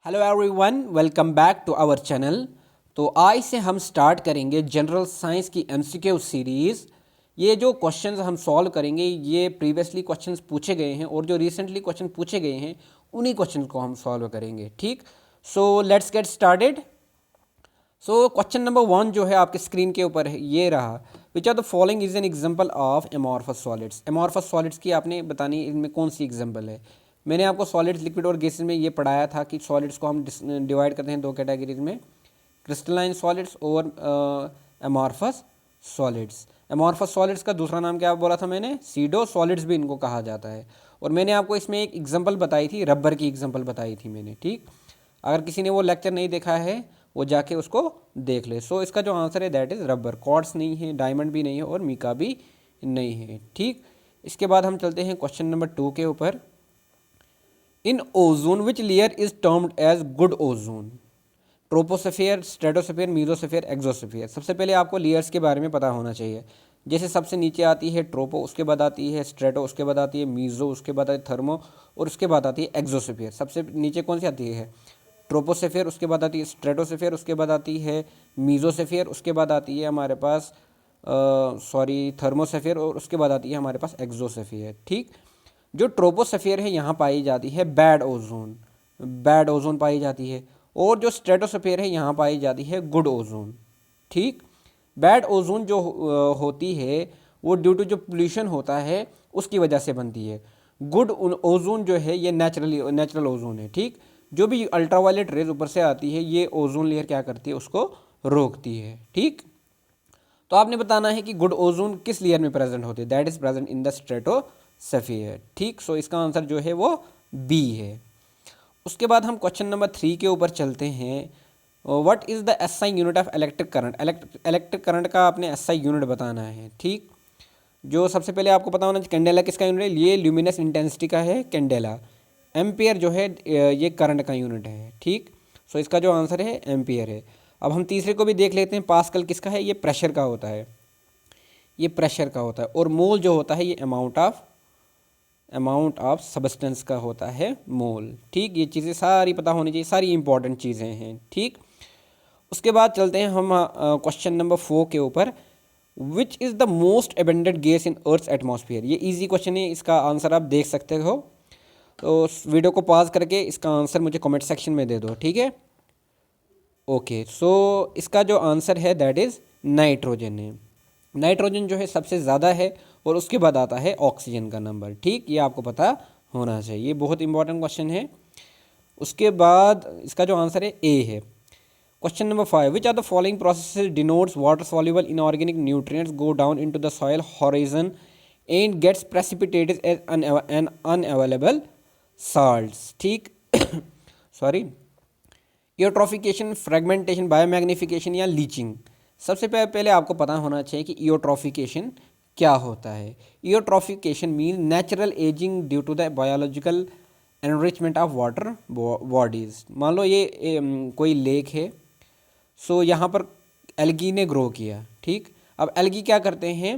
Hello everyone, welcome back to our channel. तो आज से हम स्टार्ट करेंगे जनरल साइंस की एमसीक्यू सीरीज़। ये जो क्वेश्चंस हम सॉल्व करेंगे ये प्रीवियसली क्वेश्चंस पूछे गए हैं और जो रिसेंटली क्वेश्चन पूछे गए हैं उन्हीं क्वेश्चन को हम सॉल्व करेंगे। ठीक, so let's get started. So question number 1 जो है आपके स्क्रीन के ऊपर है, ये रहा। Which are the following is an example of amorphous solids. Amorphous solids की आपने बतानी इनमें कौन सी एग्जांपल है। मैंने आपको सॉलिड्स, लिक्विड और गैसेस में ये पढ़ाया था कि सॉलिड्स को हम डिवाइड करते हैं दो कैटेगरीज में, क्रिस्टलाइन सॉलिड्स और एमॉर्फस सॉलिड्स। एमॉर्फस सॉलिड्स का दूसरा नाम क्या बोला था मैंने, सीडो सॉलिड्स भी इनको कहा जाता है। और मैंने आपको इसमें एक एग्जांपल बताई थी, रबर की एग्जांपल बताई थी मैंने। ठीक, अगर किसी ने वो लेक्चर नहीं देखा है वो जाके उसको देख ले। सो इसका जो आंसर है दैट इज़ रबर। क्वार्ट्स नहीं है, डायमंड भी नहीं है और मीका भी नहीं है। ठीक, इसके बाद हम चलते हैं क्वेश्चन नंबर 2 के ऊपर। In ozone which layer is termed as good ozone. Troposphere, stratosphere, mesosphere, exosphere. सबसे पहले आपको लेयर्स के बारे में पता होना चाहिए। जैसे सबसे नीचे आती है ट्रोपो, उसके बाद आती है स्ट्रेटो, उसके बाद आती है मीजो, उसके बाद आती है थर्मो और उसके बाद आती है एक्सोस्फेयर। सबसे नीचे कौन सी आती है, ट्रोपोस्फेयर, उसके बाद आती है स्ट्रेटोस्फेयर, उसके बाद आती है मीजोस्फेयर, उसके बाद आती है हमारे पास थर्मोस्फेयर और उसके बाद आती है हमारे पास एक्सोस्फेयर। ठीक, जो ट्रोपोस्फेयर है यहाँ पाई जाती है बैड ओजोन, बैड ओजोन पाई जाती है। और जो स्ट्रेटोस्फेयर है यहाँ पाई जाती है गुड ओजोन। ठीक, बैड ओजोन जो होती है वो ड्यू टू जो पोल्यूशन होता है उसकी वजह से बनती है। गुड ओजोन जो है ये नेचुरल ओजोन है। ठीक, जो भी अल्ट्रावायलेट रेज ऊपर से आती है ये ओजोन लेयर क्या करती है, उसको रोकती है। ठीक, तो आपने बताना है कि गुड ओजोन किस लेयर में प्रेजेंट होती है, that is present in the stratosphere. ठीक, सो इसका आंसर जो है वो बी है। उसके बाद हम क्वेश्चन नंबर 3 के ऊपर चलते हैं। What is the SI unit of electric current. Electric current का आपने एसआई यूनिट बताना है। ठीक, जो सबसे पहले आपको पता होना चाहिए कैंडेला किसका यूनिट है, ये ल्यूमिनस इंटेंसिटी का है कैंडेला। एम्पियर जो है ये करंट का यूनिट है। ठीक, सो इसका जो आंसर है एम्पियर है। अब हम तीसरे को भी देख लेते हैं, पास्कल किसका है, ये प्रेशर का होता है, ये प्रेशर का होता है। और मोल जो होता है ये अमाउंट ऑफ सब्सटेंस का होता है, मोल। ठीक, ये चीज़ें सारी पता होनी चाहिए, सारी इंपॉर्टेंट चीज़ें हैं। ठीक, उसके बाद चलते हैं हम क्वेश्चन नंबर 4 के ऊपर। Which is the most abundant gas in earth atmosphere. ये इजी क्वेश्चन है, इसका आंसर आप देख सकते हो। तो वीडियो को पॉज करके इसका आंसर मुझे कमेंट सेक्शन में दे दो। ठीक है, ओके। सो इसका जो आंसर है दैट इज़ नाइट्रोजन है। नाइट्रोजन जो है सबसे ज़्यादा है और उसके बाद आता है ऑक्सीजन का नंबर। ठीक, ये आपको पता होना चाहिए, ये बहुत इंपॉर्टेंट क्वेश्चन है। उसके बाद इसका जो आंसर है ए है। Question number 5, which are the following processes denotes water soluble inorganic nutrients go down into the soil horizon and gets precipitated as an unavailable salts. ठीक, सॉरी, ईओट्रॉफिकेशन, फ्रेगमेंटेशन, बायोमैग्निफिकेशन या leaching. सबसे पहले आपको पता होना चाहिए कि ईओट्रॉफिकेशन क्या होता है। Eutrophication mean natural ageing due to the biological enrichment of water bodies. मान लो ये कोई लेक है, सो यहाँ पर एल्गी ने ग्रो किया। ठीक, अब एल्गी क्या करते हैं,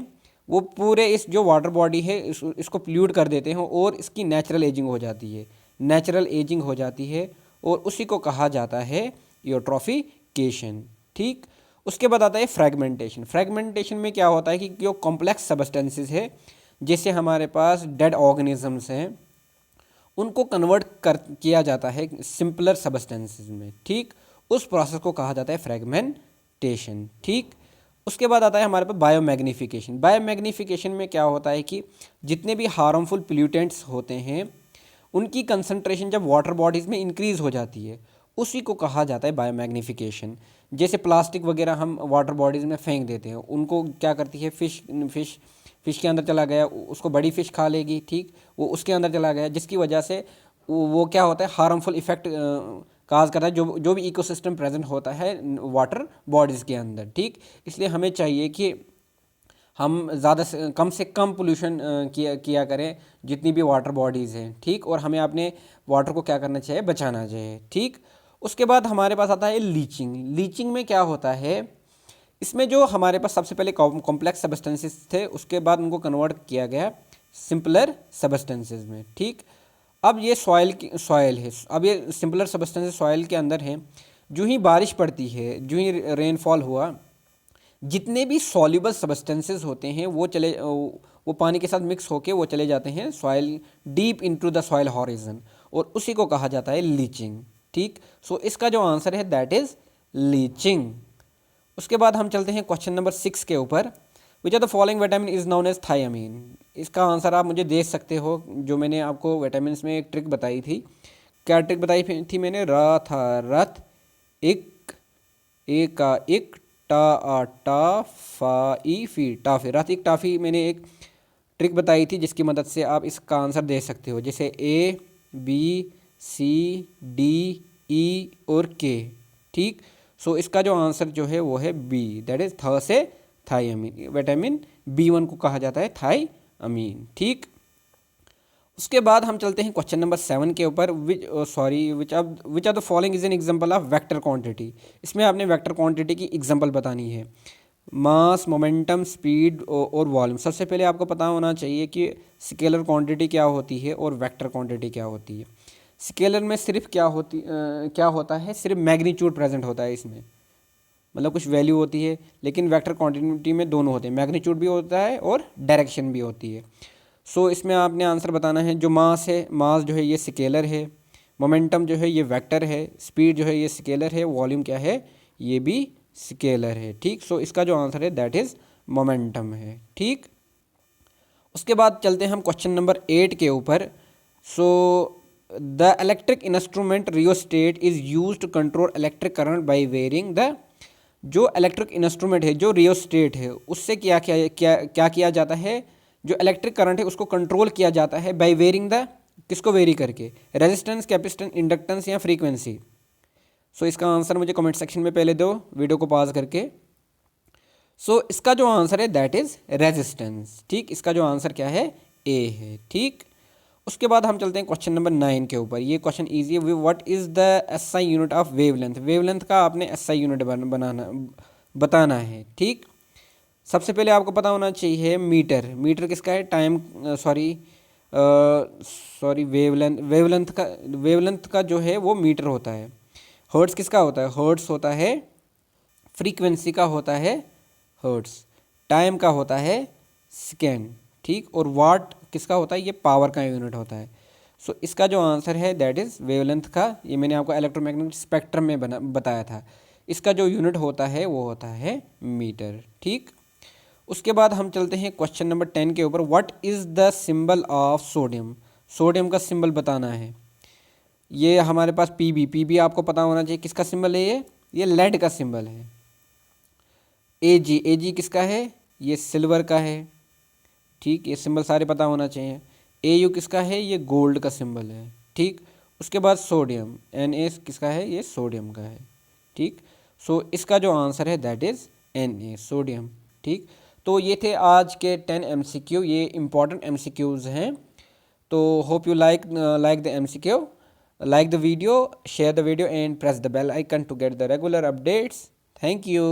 वो पूरे इस जो वाटर बॉडी है इसको पोल्यूट कर देते हैं और इसकी नेचुरल एजिंग हो जाती है, नेचुरल एजिंग हो जाती है और उसी को कहा जाता है यूट्रॉफिकेशन। ठीक, उसके बाद आता है फ्रेगमेंटेशन। फ्रेगमेंटेशन में क्या होता है कि जो कॉम्प्लेक्स सब्सटेंसेस है, जैसे हमारे पास डेड ऑर्गेनिजम्स हैं, उनको कन्वर्ट कर किया जाता है सिंपलर सब्सटेंसेस में। ठीक, उस प्रोसेस को कहा जाता है फ्रेगमेंटेशन। ठीक, उसके बाद आता है हमारे पास बायोमैग्निफिकेशन। बायोमैग्निफिकेशन में क्या होता है कि जितने भी हार्मफुल पोल्यूटेंट्स होते हैं उनकी कंसंट्रेशन जब वाटर बॉडीज़ में इंक्रीज़ हो जाती है उसी को कहा जाता है बायोमैग्निफिकेशन। जैसे प्लास्टिक वगैरह हम वाटर बॉडीज़ में फेंक देते हैं, उनको क्या करती है फिश के अंदर चला गया, उसको बड़ी फ़िश खा लेगी। ठीक, वो उसके अंदर चला गया जिसकी वजह से वो क्या होता है, हार्मफुल इफ़ेक्ट काज करता है जो भी इकोसिस्टम प्रेजेंट होता है वाटर बॉडीज़ के अंदर। ठीक, इसलिए हमें चाहिए कि हम ज़्यादा से कम पोल्यूशन किया करें जितनी भी वाटर बॉडीज़ हैं। ठीक, और हमें अपने वाटर को क्या करना चाहिए, बचाना चाहिए। ठीक, उसके बाद हमारे पास आता है लीचिंग। लीचिंग में क्या होता है, इसमें जो हमारे पास सबसे पहले कॉम्प्लेक्स सब्सटेंसेस थे उसके बाद उनको कन्वर्ट किया गया सिंपलर सब्सटेंसेस में। ठीक, अब ये सॉयल है, अब ये सिंपलर सब्सटेंस सॉयल के अंदर है। जो ही बारिश पड़ती है, जो ही रेनफॉल हुआ, जितने भी सॉल्युबल सब्सटेंसेस होते हैं वो पानी के साथ मिक्स होके वो चले जाते हैं soil, deep into the soil horizon, और उसी को कहा जाता है लीचिंग। ठीक, सो इसका जो आंसर है दैट इज लीचिंग। उसके बाद हम चलते हैं क्वेश्चन नंबर 6 के ऊपर। Which are the following vitamin is known as thiamine. इसका आंसर आप मुझे दे सकते हो, जो मैंने आपको विटामिन में एक ट्रिक बताई थी। क्या ट्रिक बताई थी मैंने? र था रथ, इक, ए का इक, टा आ टा, फा ई फी, टाफी, रथ इक टाफी। मैंने एक ट्रिक बताई थी जिसकी मदद से आप इसका आंसर दे सकते हो, जैसे A B C D E और के। ठीक, सो इसका जो आंसर जो है वो है बी, दैट इज थ से थायमीन। विटामिन B1 को कहा जाता है थायमीन। ठीक, उसके बाद हम चलते हैं क्वेश्चन नंबर 7 के ऊपर। Which are the following is an example of vector quantity. इसमें आपने वेक्टर क्वांटिटी की एग्जांपल बतानी है। मास, मोमेंटम, स्पीड और वॉल्यूम। सबसे पहले आपको पता होना चाहिए कि स्केलर क्वांटिटी क्या होती है और वेक्टर क्वांटिटी क्या होती है। स्केलर में सिर्फ क्या होता है, सिर्फ मैग्नीट्यूड प्रेजेंट होता है इसमें, मतलब कुछ वैल्यू होती है। लेकिन वेक्टर क्वांटिटी में दोनों होते हैं, मैग्नीट्यूड भी होता है और डायरेक्शन भी होती है। सो इसमें आपने आंसर बताना है। जो मास है, मास जो है ये स्केलर है, मोमेंटम जो है ये वेक्टर है, स्पीड जो है ये स्केलर है, वॉल्यूम क्या है, ये भी स्केलर है। ठीक, सो इसका जो आंसर है दैट इज़ मोमेंटम है। ठीक, उसके बाद चलते हैं हम क्वेश्चन नंबर 8 के ऊपर। So the electric instrument rheostat is use to control electric current by varying the. जो इलेक्ट्रिक इंस्ट्रूमेंट है, जो रियोस्टेट है, उससे क्या किया जाता है, जो इलेक्ट्रिक करंट है उसको कंट्रोल किया जाता है बाई वेयरिंग द, किसको वेरी करके, रेजिस्टेंस, कैपेसिटेंस, इंडक्टेंस या फ्रीक्वेंसी। सो इसका आंसर मुझे कमेंट सेक्शन में पहले दो, वीडियो को पॉज करके। सो इसका जो आंसर है दैट इज रेजिस्टेंस। ठीक, इसका जो आंसर क्या है, ए है। ठीक, उसके बाद हम चलते हैं क्वेश्चन नंबर 9 के ऊपर। ये क्वेश्चन ईजी है। What is the SI unit of wavelength. Wavelength का आपने एसआई यूनिट बताना है। ठीक, सबसे पहले आपको पता होना चाहिए मीटर। मीटर किसका है, टाइम, वेवलेंथ का जो है वो मीटर होता है। हर्ट्स किसका होता है, हर्ट्स होता है, फ्रीक्वेंसी का होता है हर्ट्स, टाइम का होता है सेकेंड। ठीक, और वाट किसका होता है, ये पावर का यूनिट होता है। सो इसका जो आंसर है दैट इज़ वेवलेंथ का, ये मैंने आपको इलेक्ट्रोमैग्नेटिक स्पेक्ट्रम में बताया था। इसका जो यूनिट होता है वो होता है मीटर। ठीक, उसके बाद हम चलते हैं क्वेश्चन नंबर 10 के ऊपर। What is the symbol of sodium. Sodium का सिंबल बताना है। ये हमारे पास पीबी आपको पता होना चाहिए किसका सिंबल है, ये लेड का सिंबल है। एजी किसका है, ये सिल्वर का है। ठीक, ये सिंबल सारे पता होना चाहिए। एयू किसका है, ये गोल्ड का सिंबल है। ठीक, उसके बाद सोडियम, Na किसका है, ये सोडियम का है। ठीक, सो इसका जो आंसर है दैट इज़ Na, सोडियम। ठीक, तो ये थे आज के 10 MCQ, ये इंपॉर्टेंट MCQs हैं। तो hope you like the MCQ. Like the video, share the video and press the bell icon to get the regular updates. Thank you.